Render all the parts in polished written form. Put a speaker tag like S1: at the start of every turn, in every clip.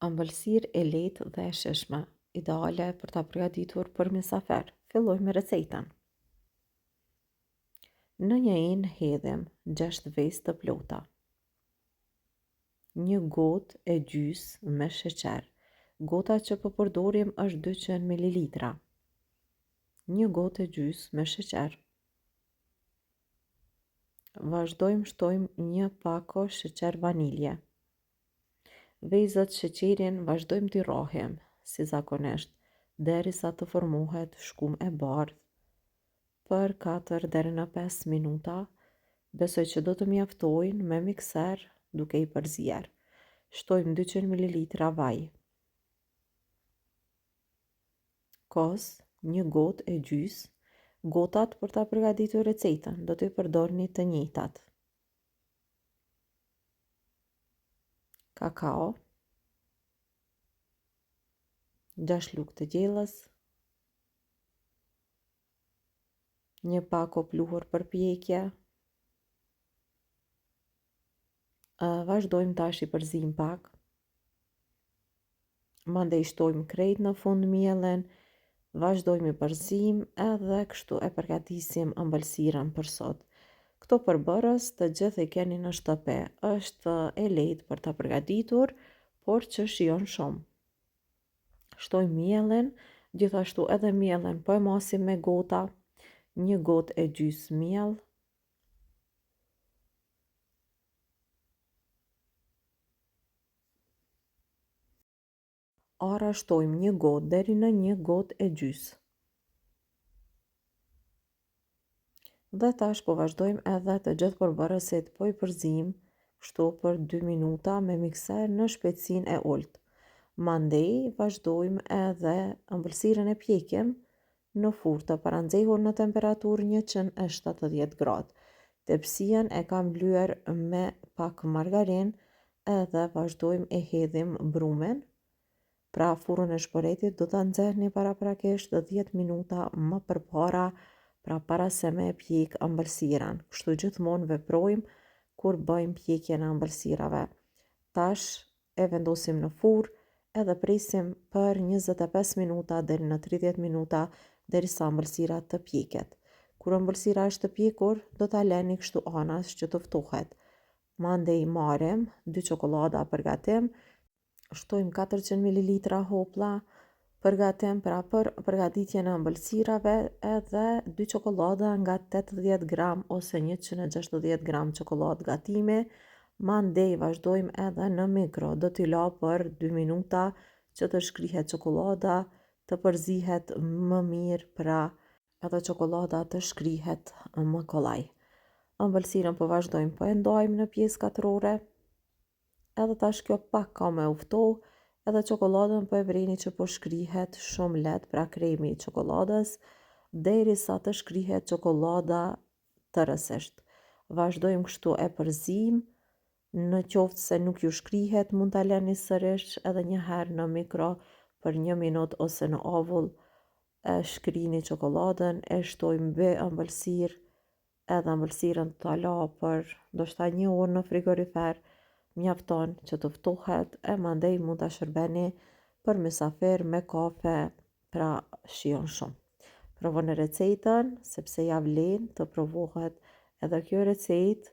S1: Ëmbëlsirë e lehtë dhe e shijshme, ideale për ta përgatitur për mysafir. Filloj me recetën. Në një enë hedhim 6 vezë të plota, 1 gotë e gjysmë me sheqer. Gota që po përdorim është 200 ml. 1 gotë e gjysmë me sheqer. Vazhdojmë shtojmë 1 pako sheqer vanilje. Vezët, sheqerin vazhdojmë t'i rrohim, si zakonisht, derisa të formohet shkumë e bardhë për 4 deri në 5 minuta. Besoj që do të mjaftojnë me mikser duke i përzier. Shtojmë 200 ml vaj. Kos, 1 gotë e gjysmë. Gotat për ta përgatitur recetën do t'i përdorni të njëjtat. Kakao, 6 lugë të gjellës, 1 pako pluhur për pjekje. Vazhdojmë tash i përzim pak. Mandej shtojmë krejt në fund mielin. Vazhdojmë i përzim edhe kështu e përgatisim ëmbëlsirën për sot. Këto përbërës të gjithë i keni në shtëpi. Është e lehtë për ta përgatitur, por që shijon shumë. Shtojmë mielin, gjithashtu edhe mielin po e masim me gota, 1 gotë e gjysmë miell. Ara shtojmë 1 gotë deri në 1 gotë e gjysmë. Dhe tash po vazhdojmë edhe të gjithë përbërësit po i përzim, kështu për 2 minuta me mikser në shpejtësinë e ulët. Mandej vazhdojmë edhe ëmbëlsirën e pjekim në furrë të paranxehur në temperaturë 170 gradë. Tepsien e kam lyer me pak margarinë edhe vazhdojmë e hedhim brumin. Pra furrën e shporetit do ta nxehni paraprakisht 10 minuta më përpara, pra para se me pjek ëmbëlsirën. Kështu gjithmonë veprojmë kur bëjmë pjekjen e ëmbëlsirave. Tash e vendosim në furrë edhe presim për 25 minuta deri në 30 minuta derisa ëmbëlsira të pjeket. Kur ëmbëlsira është të pjekur, do ta lëni kështu anash që të ftohet. Mandej marrim 2 çokolada për gatim. Shtojmë 400 ml hoplla për gatim, pra për përgatitjen e ëmbëlsirave, edhe 2 çokolada nga 80 gram ose 160 gram çokoladë gatimi. Mandej vazhdojmë edhe në mikro, do t'i la për 2 minuta që të shkrihet çokolada, të përzihet më mirë, pra edhe çokolada të shkrihet më kollaj. Ëmbëlsirën po vazhdojmë po e ndajmë në pjesë katrore. Edhe tash kjo pak ka me u ftohë, edhe çokoladën po e vreni që po shkrihet shumë lehtë, pra kremi i çokoladës, derisa të shkrihet çokolada tërësisht. Vazhdojmë kështu e përzim. Në qoftë se nuk ju shkrihet, mund ta lëni sërish edhe një herë në mikro për 1 minutë ose në ovull. E shkrini çokoladën, e shtojmë mbi ëmbëlsirë, edhe ëmbëlsirën ta la për ndoshta 1 orë në frigorifer. Mjafton që të ftohet, e mandej mund ta shërbeni për mysafir me kafe, pra shijon shumë. Provoni recetën sepse ja vlen të provohet edhe kjo recetë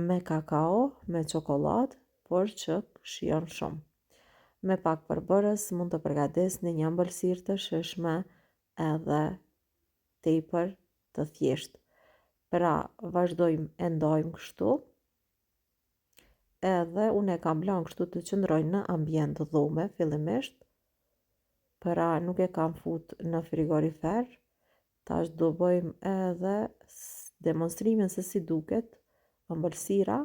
S1: me kakao, me çokoladë, por që shijon shumë. Me pak përbërës mund të përgatisni një ëmbëlsirë të shijshme edhe tepër të thjeshtë. Pra vazhdojmë e ndajmë kështu. Edhe unë e kam lanë kështu të qëndroj në ambient dhume fillimisht, pra nuk e kam fut në frigorifer. Tash do bëjmë edhe demonstrimin se si duket ëmbëlsira.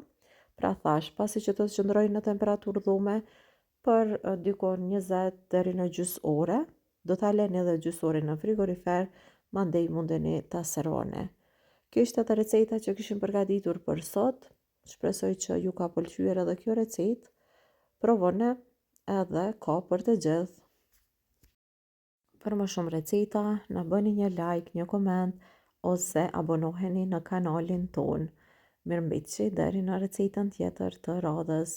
S1: Pra thash, pasi që të qëndroj në temperaturë dhume për dikon 20 deri në gjys ore, do ta lëni edhe gjys ore në frigorifer, mandej mundeni ta servoni. Kjo ishte atë receta që kishim përgatitur për sot. Shpresoj që ju ka pëlqyer edhe kjo recetë. Provoni, edhe ka për të gjithë. Për më shumë receta, na bëni një like, një koment, ose abonoheni në kanalin ton. Mirëmbëjtje deri në recetën tjetër të radhës.